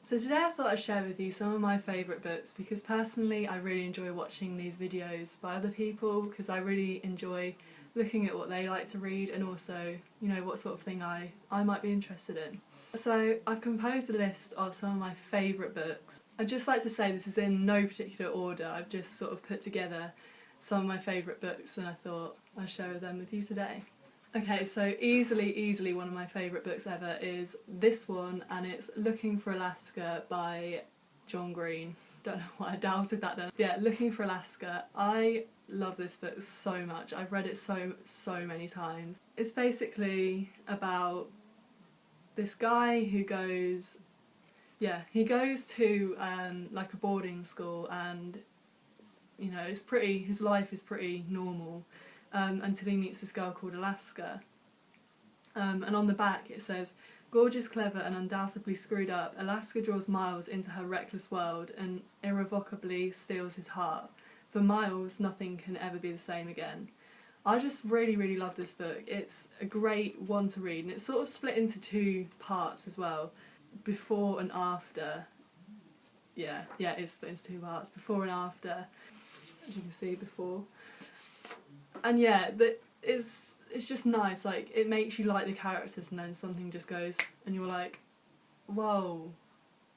So today I thought I'd share with you some of my favourite books because personally I really enjoy watching these videos by other people because I really enjoy looking at what they like to read and also, you know, what sort of thing I might be interested in. So I've composed a list of some of my favourite books. I'd just like to say this is in no particular order, I've just sort of put together some of my favourite books and I thought I'd share them with you today. Okay, so easily one of my favourite books ever is this one, and it's Looking for Alaska by John Green. Don't know why I doubted that then. Yeah, Looking for Alaska. I love this book so much. I've read it so many times. It's basically about this guy who goes, he goes to like a boarding school, and you know, his life is pretty normal. Until he meets this girl called Alaska. And on the back it says, gorgeous, clever and undoubtedly screwed up, Alaska draws Miles into her reckless world and irrevocably steals his heart. For Miles, nothing can ever be the same again. I just really love this book. It's a great one to read, and it's sort of split into two parts as well. Before and after. Yeah, it's split into two parts. Before and after. As you can see, before. And yeah, it's just nice, like it makes you like the characters and then something just goes and you're like, whoa,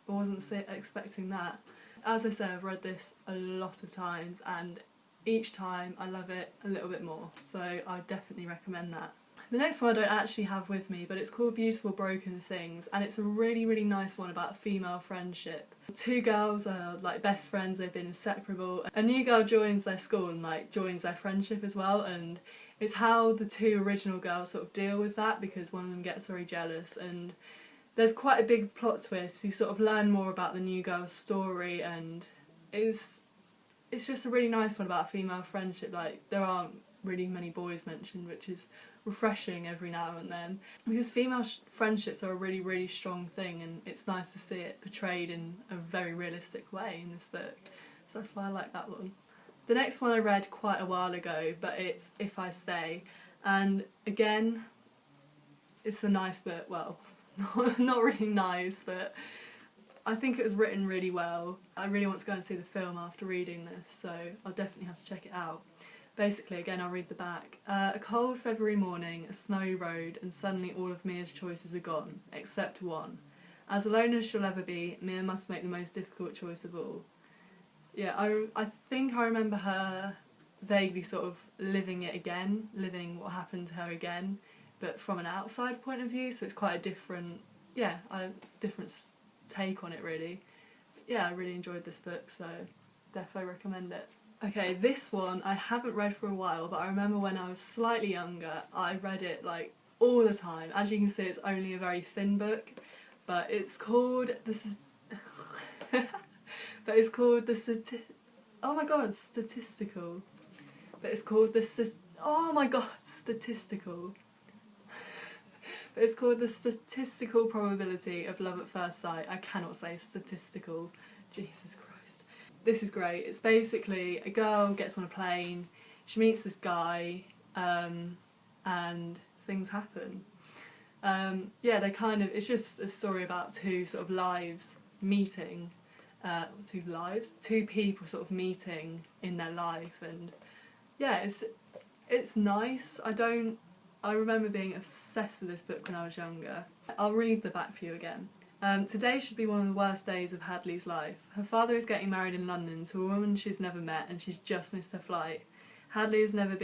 I wasn't expecting that. As I say, I've read this a lot of times and each time I love it a little bit more, so I definitely recommend that. The next one I don't actually have with me, but it's called Beautiful Broken Things, and it's a really nice one about female friendship. Two girls are like best friends, they've been inseparable. A new girl joins their school and like joins their friendship as well, and it's how the two original girls sort of deal with that because one of them gets very jealous, and there's quite a big plot twist. You sort of learn more about the new girl's story, and it's just a really nice one about female friendship. Like there aren't really many boys mentioned, which is refreshing every now and then because female friendships are a really strong thing, and it's nice to see it portrayed in a very realistic way in this book, so that's why I like that one. The next one I read quite a while ago, but it's If I Stay, and again it's a nice book. Well, not really nice, but I think it was written really well. I really want to go and see the film after reading this, so I'll definitely have to check it out. Basically, again, I'll read the back. A cold February morning, a snowy road, and suddenly all of Mia's choices are gone, except one. As alone as she'll ever be, Mia must make the most difficult choice of all. Yeah, I think I remember her vaguely sort of living it again, living what happened to her again, but from an outside point of view, so it's quite a different, different take on it really. Yeah, I really enjoyed this book, so definitely recommend it. Okay, this one I haven't read for a while, but I remember when I was slightly younger, I read it like all the time. As you can see, it's only a very thin book, but it's called Statistical. But it's called Statistical. But it's called The Statistical Probability of Love at First Sight. I cannot say statistical. Jesus Christ. This is great. It's basically a girl gets on a plane, she meets this guy, and things happen. It's just a story about two sort of lives meeting, two people sort of meeting in their life, and yeah, it's nice. I remember being obsessed with this book when I was younger. I'll read the back for you again. Today should be one of the worst days of Hadley's life. Her father is getting married in London to a woman she's never met, and she's just missed her flight. Hadley has never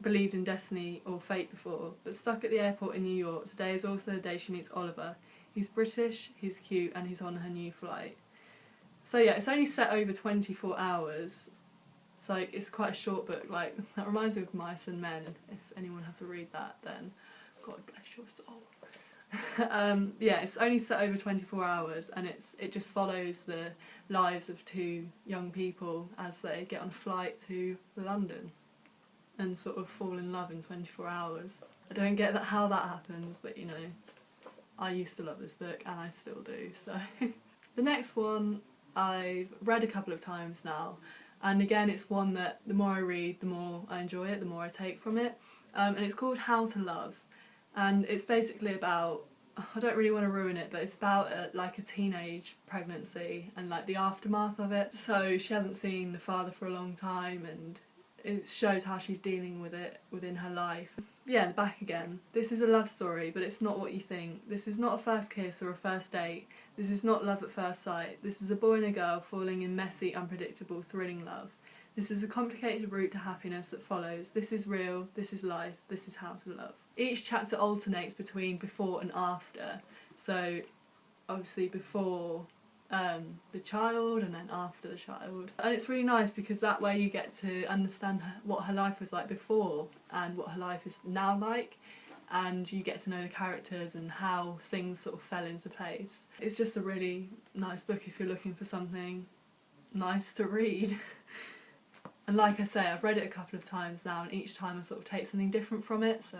believed in destiny or fate before, but stuck at the airport in New York, today is also the day she meets Oliver. He's British, he's cute, and he's on her new flight. So yeah, it's only set over 24 hours. It's like, it's quite a short book. Like, that reminds me of Mice and Men. If anyone had to read that, then God bless your soul. It's only set over 24 hours, and it just follows the lives of two young people as they get on a flight to London and sort of fall in love in 24 hours. I don't get how that happens, but you know, I used to love this book and I still do, so. The next one I've read a couple of times now, and again it's one that the more I read, the more I enjoy it, the more I take from it, and it's called How to Love. And it's basically about I don't really want to ruin it, but it's about like a teenage pregnancy and like the aftermath of it. So she hasn't seen the father for a long time, and it shows how she's dealing with it within her life. Yeah, back again. This is a love story, but it's not what you think. This is not a first kiss or a first date. This is not love at first sight. This is a boy and a girl falling in messy, unpredictable, thrilling love. This is a complicated route to happiness that follows. This is real, this is life, this is how to love. Each chapter alternates between before and after. So, obviously before the child and then after the child. And it's really nice because that way you get to understand what her life was like before and what her life is now like, and you get to know the characters and how things sort of fell into place. It's just a really nice book if you're looking for something nice to read. And like I say, I've read it a couple of times now, and each time I sort of take something different from it. So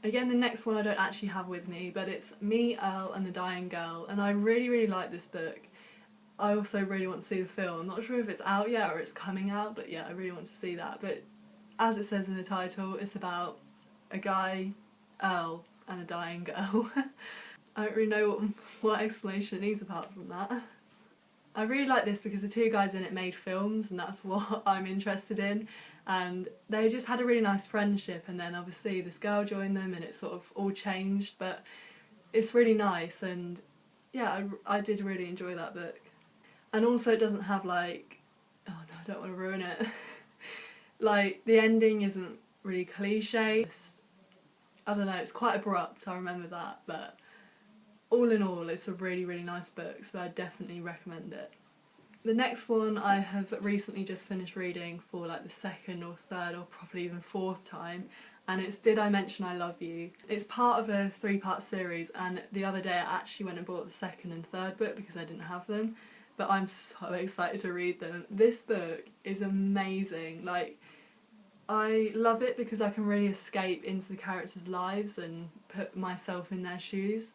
again, the next one I don't actually have with me, but it's Me, Earl and the Dying Girl, and I really, really like this book. I also really want to see the film. I'm not sure if it's out yet or it's coming out, but yeah, I really want to see that. But as it says in the title, it's about a guy, Earl, and a dying girl. I don't really know what explanation it needs apart from that. I really like this because the two guys in it made films, and that's what I'm interested in, and they just had a really nice friendship, and then obviously this girl joined them and it sort of all changed, but it's really nice, and yeah, I did really enjoy that book. And also it doesn't have like, oh no, I don't want to ruin it, like the ending isn't really cliche. I don't know, it's quite abrupt, I remember that, but all in all, it's a really, really nice book, so I definitely recommend it. The next one I have recently just finished reading for like the second or third or probably even fourth time, and it's Did I Mention I Love You? It's part of a 3-part series, and the other day I actually went and bought the second and third book because I didn't have them, but I'm so excited to read them. This book is amazing. Like, I love it because I can really escape into the characters' lives and put myself in their shoes.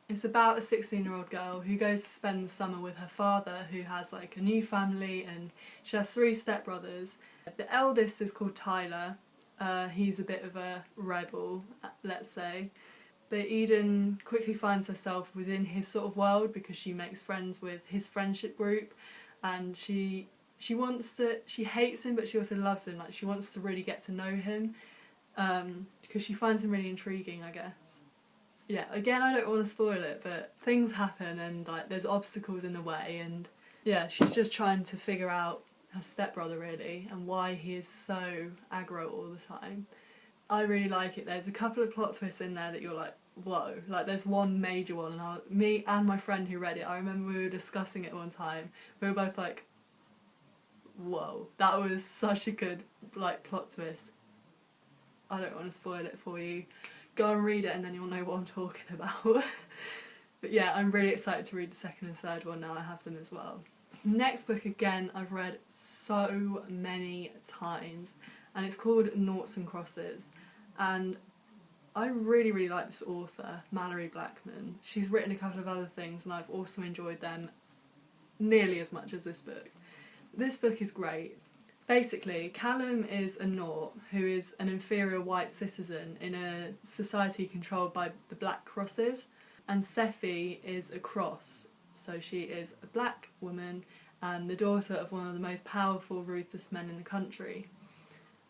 It's about a 16-year-old girl who goes to spend the summer with her father, who has like a new family, and she has 3 stepbrothers. The eldest is called Tyler. He's a bit of a rebel, let's say. But Eden quickly finds herself within his sort of world because she makes friends with his friendship group, and she hates him, but she also loves him. Like, she wants to really get to know him because she finds him really intriguing, I guess. Yeah, again, I don't want to spoil it, but things happen and like there's obstacles in the way, and yeah, she's just trying to figure out her stepbrother really and why he is so aggro all the time. I really like it. There's a couple of plot twists in there that you're like, whoa. Like, there's one major one, and me and my friend who read it, I remember we were discussing it one time, we were both like, whoa, that was such a good like plot twist. I don't want to spoil it for you. Go and read it and then you'll know what I'm talking about. But yeah, I'm really excited to read the second and third one now I have them as well. Next book, again, I've read so many times, and it's called Noughts and Crosses, and I really, really like this author, Malorie Blackman. She's written a couple of other things and I've also enjoyed them nearly as much as this book. This book is great. Basically, Callum is a Nought who is an inferior white citizen in a society controlled by the Black Crosses, and Sephi is a cross, so she is a black woman and the daughter of one of the most powerful, ruthless men in the country.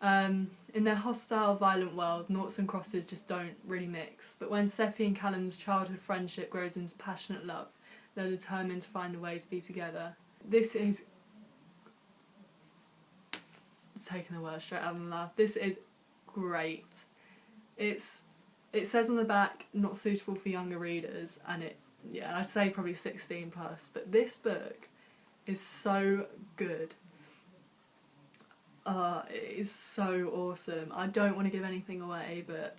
In their hostile, violent world, Noughts and Crosses just don't really mix, but when Sephi and Callum's childhood friendship grows into passionate love, they're determined to find a way to be together. This is taking the word straight out of my mouth. This is great. It says on the back, not suitable for younger readers, and I'd say probably 16 plus, but this book is so good. It is so awesome. I don't want to give anything away, but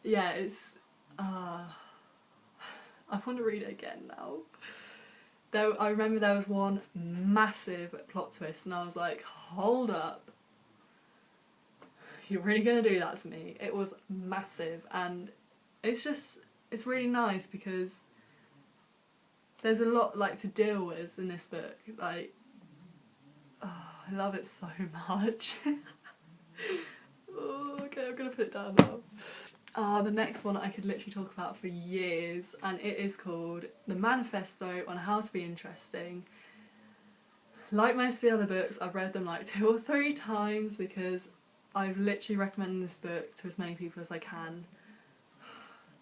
yeah, it's I want to read it again now. I remember there was one massive plot twist and I was like, hold up, you're really going to do that to me? It was massive, and it's really nice because there's a lot like to deal with in this book. Like, oh, I love it so much. Oh, okay, I'm going to put it down now. Oh, the next one I could literally talk about for years, and it is called The Manifesto on How to Be Interesting. Like most of the other books, I've read them like 2 or 3 times because I've literally recommended this book to as many people as I can.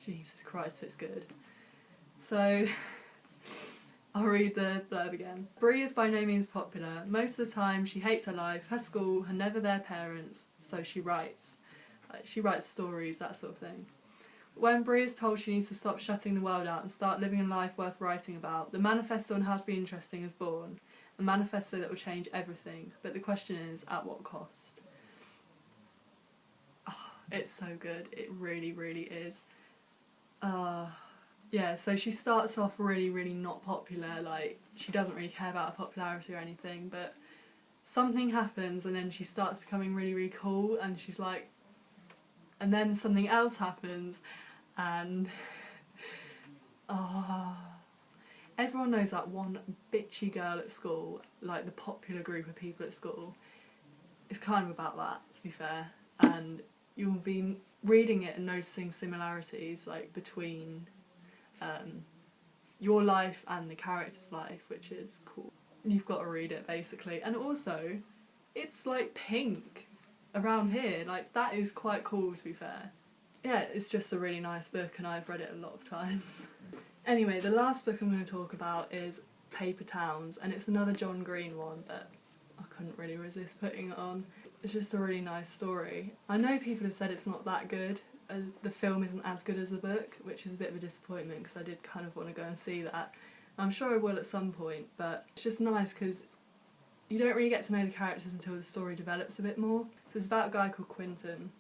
Jesus Christ, it's good. So, I'll read the blurb again. Bree is by no means popular. Most of the time she hates her life, her school, her never there parents, so she writes. Like, she writes stories, that sort of thing. When Bree is told she needs to stop shutting the world out and start living a life worth writing about, the manifesto on how to be interesting is born. A manifesto that will change everything, but the question is, at what cost? Oh, it's so good, it really, really is. Yeah, so she starts off really not popular, like, she doesn't really care about her popularity or anything, but something happens and then she starts becoming really cool, and she's like, and then something else happens, and everyone knows that one bitchy girl at school, like the popular group of people at school. It's kind of about that, to be fair, and you'll be reading it and noticing similarities like between your life and the character's life, which is cool. You've got to read it basically, and also it's like pink around here, like that is quite cool, to be fair. Yeah, it's just a really nice book and I've read it a lot of times. Anyway, the last book I'm going to talk about is Paper Towns, and it's another John Green one, but I couldn't really resist putting it on. It's just a really nice story. I know people have said it's not that good, the film isn't as good as the book, which is a bit of a disappointment because I did kind of want to go and see that. I'm sure I will at some point, but it's just nice because you don't really get to know the characters until the story develops a bit more. So it's about a guy called Quentin,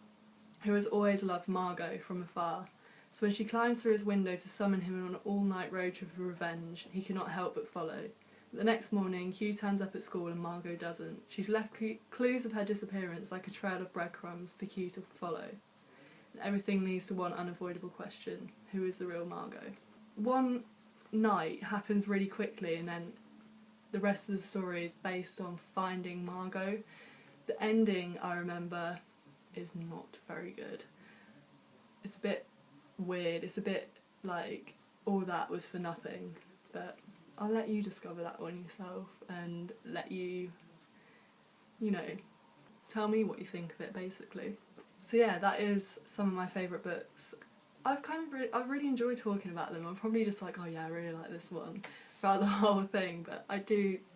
who has always loved Margot from afar. So when she climbs through his window to summon him on an all-night road trip of revenge, he cannot help but follow. But the next morning, Hugh turns up at school and Margot doesn't. She's left clues of her disappearance like a trail of breadcrumbs for Hugh to follow. And everything leads to one unavoidable question: who is the real Margot? One night happens really quickly, and then the rest of the story is based on finding Margot. The ending, I remember, is not very good. It's a bit weird, it's a bit like all that was for nothing, but I'll let you discover that one yourself and let you, tell me what you think of it basically. So yeah, that is some of my favourite books. I've really enjoyed talking about them. I'm probably just like, oh yeah, I really like this one throughout the whole thing, but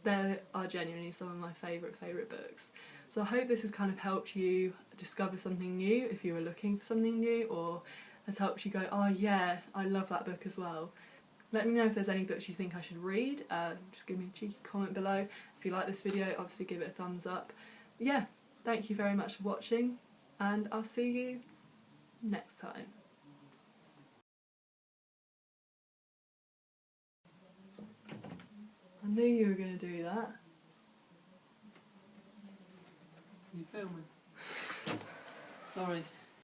they are genuinely some of my favourite books. So I hope this has kind of helped you discover something new if you were looking for something new, or has helped you go, oh yeah, I love that book as well. Let me know if there's any books you think I should read. Just give me a cheeky comment below. If you like this video, obviously give it a thumbs up. Yeah, thank you very much for watching, and I'll see you next time. I knew you were going to do that. You filming? Sorry.